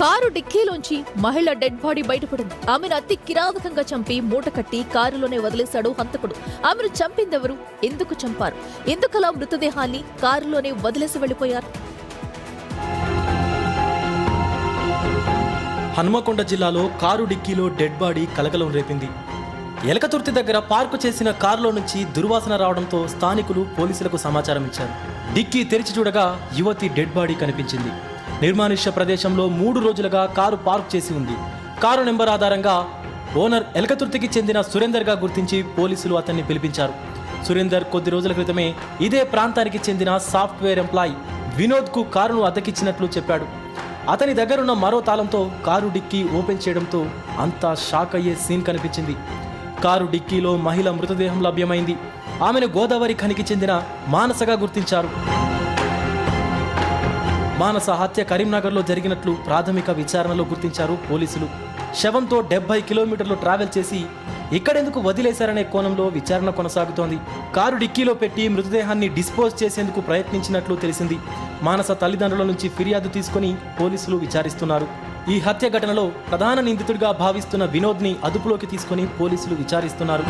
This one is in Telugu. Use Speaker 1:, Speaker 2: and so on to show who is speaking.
Speaker 1: కారు డిక్కీలోంచి మహిళ డెడ్ బాడీ బయటపడింది. ఆమెను అతి కిరాతకంగా చంపి మూట కట్టి కారులోనే వదిలేశాడు హంతకుడు. ఆమెను చంపిందెవరు? ఎందుకు చంపారు? ఎందుకలా మృతదేహాన్ని కారులోనే వదిలేసి వెళ్లిపోయారు?
Speaker 2: హన్మకొండ జిల్లాలో కారు డిక్కీలో డెడ్ బాడీ కలకలం రేపింది. ఎలకతుర్తి దగ్గర పార్కు చేసిన కారులో నుంచి దుర్వాసన రావడంతో స్థానికులు పోలీసులకు సమాచారం ఇచ్చారు. డిక్కీ తెరిచి చూడగా యువతి డెడ్ బాడీ కనిపించింది. నిర్మానుష్య ప్రదేశంలో 3 రోజులుగా కారు పార్క్ చేసి ఉంది. కారు నెంబర్ ఆధారంగా ఓనర్ ఎలకతుర్తికి చెందిన సురేందర్గా గుర్తించి పోలీసులు అతన్ని పిలిపించారు. సురేందర్ కొద్ది రోజుల క్రితమే ఇదే ప్రాంతానికి చెందిన సాఫ్ట్వేర్ ఎంప్లాయ్ వినోద్కు కారును అద్దెకిచ్చినట్లు చెప్పాడు. అతని దగ్గరున్న మరో తాళంతో కారు డిక్కీ ఓపెన్ చేయడంతో అంతా షాక్ అయ్యే సీన్ కనిపించింది. కారు డిక్కీలో మహిళ మృతదేహం లభ్యమైంది. ఆమెను గోదావరి ఖనికి చెందిన మానసగా గుర్తించారు. మానస హత్య కరీంనగర్లో జరిగినట్లు ప్రాథమిక విచారణలో గుర్తించారు పోలీసులు. శవంతో 70 కిలోమీటర్లు ట్రావెల్ చేసి ఇక్కడెందుకు వదిలేశారనే కోణంలో విచారణ కొనసాగుతోంది. కారు డిక్కీలో పెట్టి మృతదేహాన్ని డిస్పోజ్ చేసేందుకు ప్రయత్నించినట్లు తెలిసింది. మానస తల్లిదండ్రుల నుంచి ఫిర్యాదు తీసుకుని పోలీసులు విచారిస్తున్నారు. ఈ హత్య ఘటనలో ప్రధాన నిందితుడిగా భావిస్తున్న వినోద్ని అదుపులోకి తీసుకుని పోలీసులు విచారిస్తున్నారు.